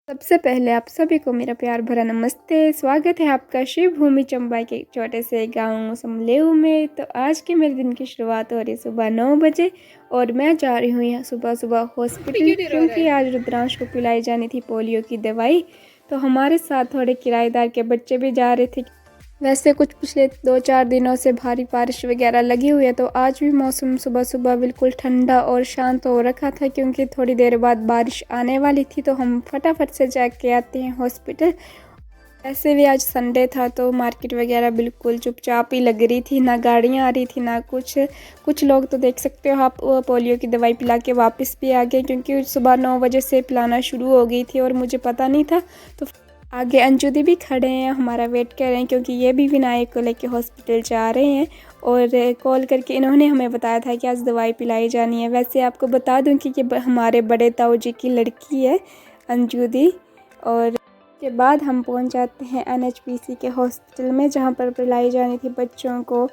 सबसे पहले आप सभी को मेरा प्यार भरा नमस्ते। स्वागत है आपका शिव भूमि चंबा के एक छोटे से गाँव समलेऊ में। तो आज के मेरे दिन की शुरुआत हो रही है सुबह 9 बजे और मैं जा रही हूँ यहाँ सुबह सुबह हॉस्पिटल, क्योंकि आज रुद्रांश को पिलाई जानी थी पोलियो की दवाई। तो हमारे साथ थोड़े किराएदार के बच्चे भी जा रहे थे। वैसे कुछ पिछले 2-4 दिनों से भारी बारिश वगैरह लगी हुई है, तो आज भी मौसम सुबह सुबह बिल्कुल ठंडा और शांत हो रखा था, क्योंकि थोड़ी देर बाद बारिश आने वाली थी। तो हम फटाफट से जाके आते हैं हॉस्पिटल। ऐसे भी आज संडे था, तो मार्केट वगैरह बिल्कुल चुपचाप ही लग रही थी, ना गाड़ियाँ आ रही थी ना कुछ लोग तो देख सकते हो आप पोलियो की दवाई पिला के वापस भी आ गए, क्योंकि सुबह 9 बजे से पिलाना शुरू हो गई थी और मुझे पता नहीं था। तो आगे अंजू दी भी खड़े हैं, हमारा वेट कर रहे हैं, क्योंकि ये भी विनायक को लेके हॉस्पिटल जा रहे हैं। और कॉल करके इन्होंने हमें बताया था कि आज दवाई पिलाई जानी है। वैसे आपको बता दूं कि ये हमारे बड़े ताऊ जी की लड़की है अंजू दी। और के बाद हम पहुंच जाते हैं NHPC के हॉस्पिटल में, जहां पर पिलाई जानी थी बच्चों को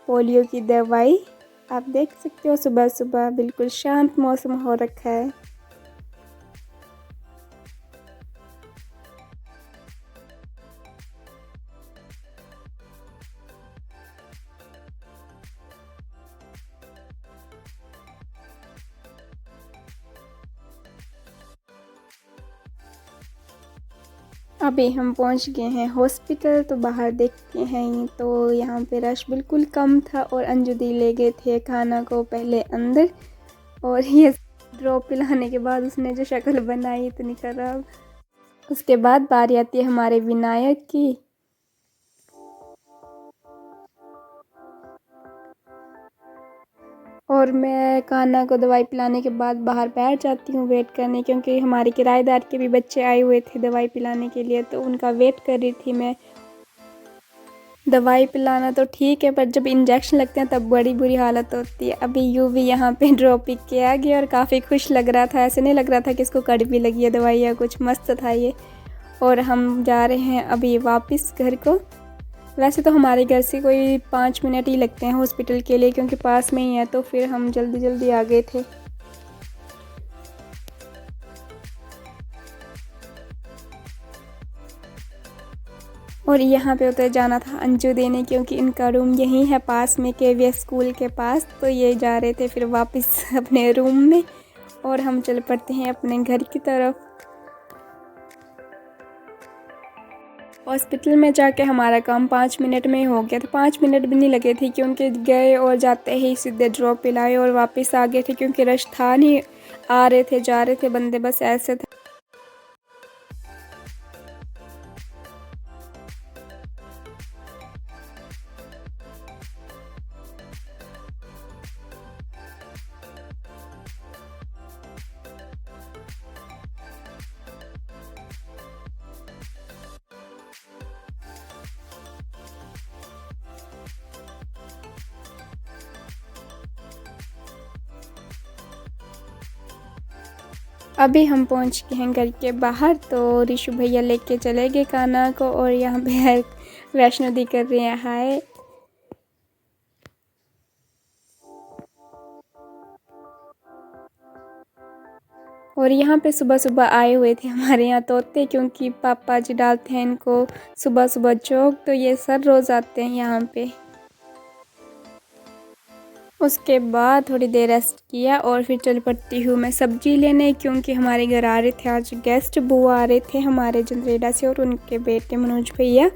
पोलियो की दवाई। आप देख सकते हो सुबह सुबह बिल्कुल शांत मौसम हो रखा है। अभी हम पहुंच गए हैं हॉस्पिटल। तो बाहर देखते हैं तो यहाँ पे रश बिल्कुल कम था और अंजू दी ले गए थे खाना को पहले अंदर। और ये ड्रॉप पिलाने के बाद उसने जो शक्ल बनाई इतनी खराब। उसके बाद बारी आती है हमारे विनायक की। और मैं कान्हा को दवाई पिलाने के बाद बाहर बैठ जाती हूँ वेट करने, क्योंकि हमारे किराएदार के भी बच्चे आए हुए थे दवाई पिलाने के लिए, तो उनका वेट कर रही थी मैं। दवाई पिलाना तो ठीक है, पर जब इंजेक्शन लगते हैं तब बड़ी बुरी हालत होती है। अभी यूवी यहाँ पे ड्रॉप पिक के आ गया और काफ़ी खुश लग रहा था, ऐसे नहीं लग रहा था कि इसको कड़वी लगी है दवाई या कुछ, मस्त था ये। और हम जा रहे हैं अभी वापस घर को। वैसे तो हमारे घर से कोई 5 मिनट ही लगते हैं हॉस्पिटल के लिए, क्योंकि पास में ही है, तो फिर हम जल्दी जल्दी आ गए थे। और यहाँ पे उतर जाना था अंजू देने, क्योंकि इनका रूम यहीं है पास में KVS स्कूल के पास। तो ये जा रहे थे फिर वापस अपने रूम में और हम चल पड़ते हैं अपने घर की तरफ। हॉस्पिटल में जाके हमारा काम 5 मिनट में हो गया था। 5 मिनट भी नहीं लगे थे, क्योंकि गए और जाते ही सीधे ड्रॉप पिलाए और वापस आ गए थे, क्योंकि रश था नहीं, आ रहे थे जा रहे थे बंदे, बस ऐसे थे। अभी हम पहुंच गए हैं घर के बाहर। तो ऋषु भैया लेके चले गए कान्हा को, और यहाँ पे वैष्णो दी कर रहे हैं हाय। और यहाँ पे सुबह सुबह आए हुए थे हमारे यहाँ तोते, क्योंकि पापा जी डालते हैं इनको सुबह सुबह चौक, तो ये सर रोज़ आते हैं यहाँ पे। उसके बाद थोड़ी देर रेस्ट किया और फिर चल पड़ती हूँ मैं सब्जी लेने, क्योंकि हमारे घर आ रहे थे आज गेस्ट, बुआ आ रहे थे हमारे जंदरेडा से और उनके बेटे मनोज भैया।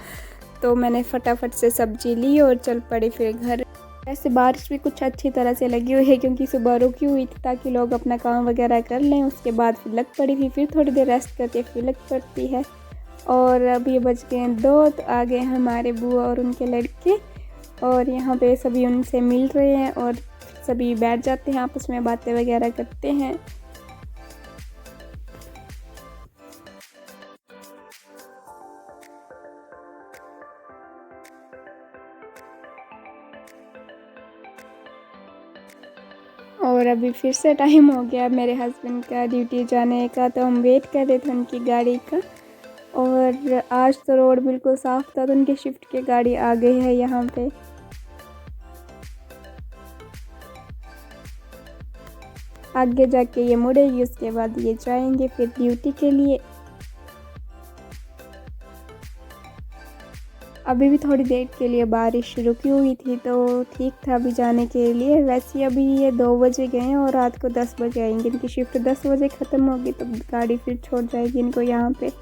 तो मैंने फटाफट से सब्जी ली और चल पड़ी फिर घर। ऐसे बारिश भी कुछ अच्छी तरह से लगी हुई है, क्योंकि सुबह रुकी हुई थी ताकि लोग अपना काम वगैरह कर लें। उसके बाद फिर लग पड़ी थी, फिर थोड़ी देर रेस्ट करके फिर लग पड़ती है। और अभी बज गए 2, तो आ गए हमारे बुआ और उनके लड़के, और यहाँ पे सभी उनसे मिल रहे हैं और सभी बैठ जाते हैं आपस में बातें वगैरह करते हैं। और अभी फिर से टाइम हो गया मेरे हस्बैंड का ड्यूटी जाने का, तो हम वेट कर रहे थे उनकी गाड़ी का। और आज तो रोड बिल्कुल साफ़ था, तो उनकी शिफ्ट की गाड़ी आ गई है यहाँ पे। आगे जाके ये मुड़ेगी, उसके बाद ये जाएंगे फिर ड्यूटी के लिए। अभी भी थोड़ी देर के लिए बारिश रुकी हुई थी तो ठीक था अभी जाने के लिए। वैसे अभी ये 2 बजे गए हैं और रात को 10 बजे आएंगे। इनकी शिफ्ट 10 बजे ख़त्म होगी तो गाड़ी फिर छोड़ जाएगी इनको यहाँ पे।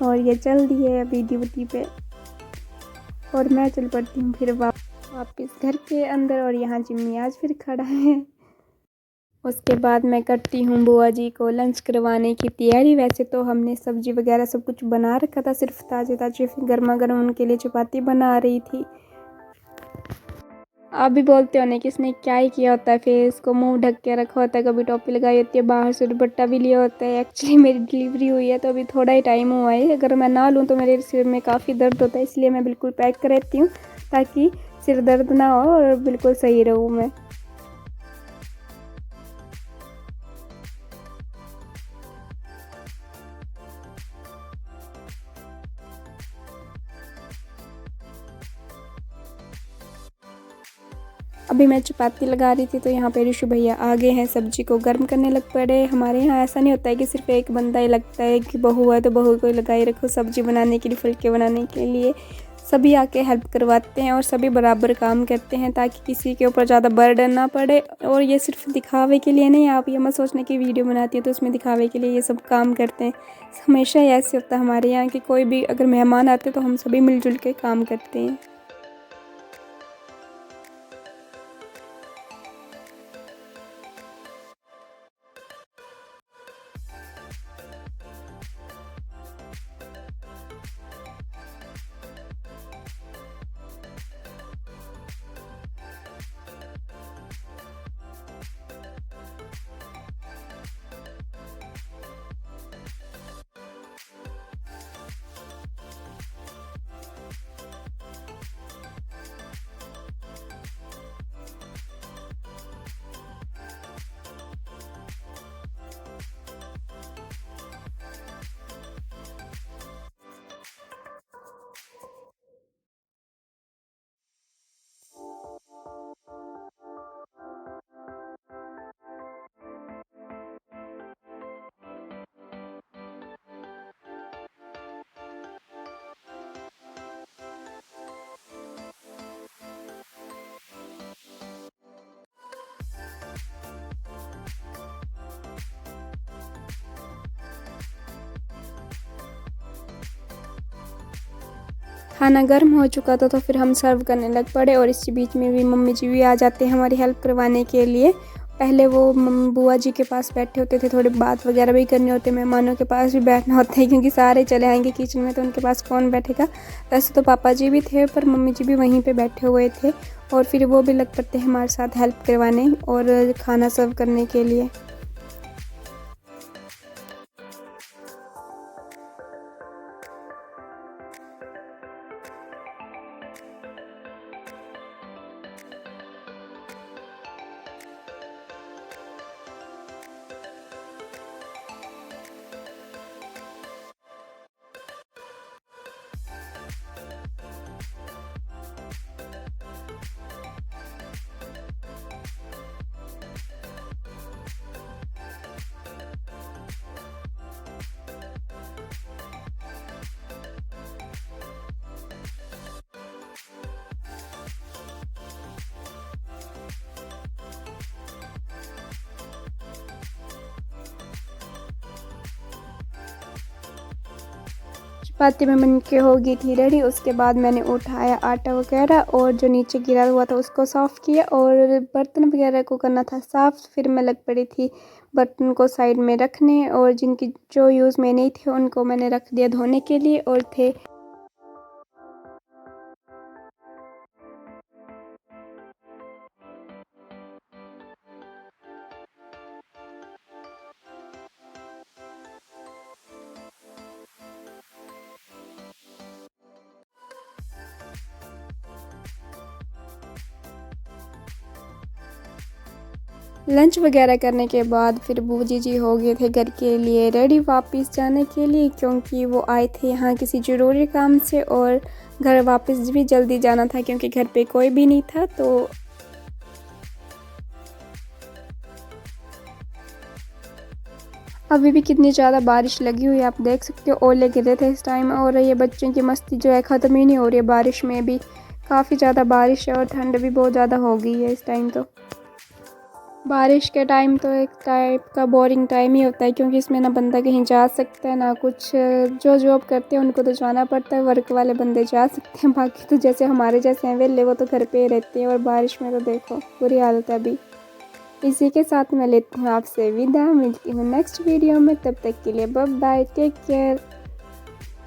और ये चल दी है अभी ड्यूटी पे और मैं चल पड़ती हूँ फिर वापस घर के अंदर। और यहाँ जिम्मी आज फिर खड़ा है। उसके बाद मैं करती हूँ बुआ जी को लंच करवाने की तैयारी। वैसे तो हमने सब्ज़ी वगैरह सब कुछ बना रखा था, सिर्फ ताज़े ताज़े गर्मा गर्म उनके लिए चपाती बना रही थी। आप भी बोलते हो ना कि इसने क्या ही किया होता है, फेस को मुंह ढक के रखा होता है, कभी टोपी लगाई होती है, बाहर से दुपट्टा भी लिया होता है। एक्चुअली मेरी डिलीवरी हुई है तो अभी थोड़ा ही टाइम हुआ है। अगर मैं ना लूँ तो मेरे सिर में काफ़ी दर्द होता है, इसलिए मैं बिल्कुल पैक कर रहती हूँ ताकि सिर दर्द ना हो और बिल्कुल सही रहूँ मैं। अभी मैं चपाती लगा रही थी तो यहाँ पे ऋषु भैया आ गए हैं, सब्जी को गर्म करने लग पड़े। हमारे यहाँ ऐसा नहीं होता है कि सिर्फ एक बंदा ही लगता है कि बहू है तो बहू को लगाई रखो सब्जी बनाने के लिए, फुलके बनाने के लिए। सभी आके हेल्प करवाते हैं और सभी बराबर काम करते हैं ताकि किसी के ऊपर ज़्यादा बर्डन ना पड़े। और ये सिर्फ दिखावे के लिए नहीं, आप ये मत सोचने की वीडियो बनाती है तो उसमें दिखावे के लिए ये सब काम करते हैं। हमेशा ही ऐसे होता है हमारे यहाँ कि कोई भी अगर मेहमान आते तो हम सभी मिलजुल के काम करते हैं। खाना गर्म हो चुका था तो फिर हम सर्व करने लग पड़े। और इसी बीच में भी मम्मी जी भी आ जाते हैं हमारी हेल्प करवाने के लिए। पहले वो बुआ जी के पास बैठे होते थे, थोड़ी बात वगैरह भी करनी होती है, मेहमानों के पास भी बैठना होता है क्योंकि सारे चले आएंगे किचन में तो उनके पास कौन बैठेगा। वैसे तो पापा जी भी थे पर मम्मी जी भी वहीं पे बैठे हुए थे और फिर वो भी लग पड़ते हैं हमारे साथ हेल्प करवाने और खाना सर्व करने के लिए। चपाती में बन के हो गई थी रेडी। उसके बाद मैंने उठाया आटा वगैरह और जो नीचे गिरा हुआ था उसको साफ़ किया और बर्तन वगैरह को करना था साफ़। फिर मैं लग पड़ी थी बर्तन को साइड में रखने और जिनकी जो यूज़ में नहीं थे उनको मैंने रख दिया धोने के लिए। और थे लंच वगैरह करने के बाद फिर बूजी जी हो गए थे घर के लिए रेडी वापस जाने के लिए क्योंकि वो आए थे यहाँ किसी ज़रूरी काम से और घर वापस भी जल्दी जाना था क्योंकि घर पे कोई भी नहीं था। तो अभी भी कितनी ज़्यादा बारिश लगी हुई है, आप देख सकते हो ओले गिर रहे थे इस टाइम। और ये बच्चों की मस्ती जो है ख़त्म ही नहीं हो रही है। बारिश में भी काफ़ी ज़्यादा बारिश है और ठंड भी बहुत ज़्यादा हो गई है इस टाइम। तो बारिश के टाइम तो एक टाइप का बोरिंग टाइम ही होता है, क्योंकि इसमें ना बंदा कहीं जा सकता है ना कुछ। जो जॉब करते हैं उनको तो जाना पड़ता है, वर्क वाले बंदे जा सकते हैं, बाकी तो जैसे हमारे जैसे हैं वेले वो तो घर पे ही रहते हैं। और बारिश में तो देखो बुरी हालत है अभी। इसी के साथ मैं लेती हूँ आपसे विदा, मिलती हूँ नेक्स्ट वीडियो में। तब तक के लिए बाय बाय, टेक केयर।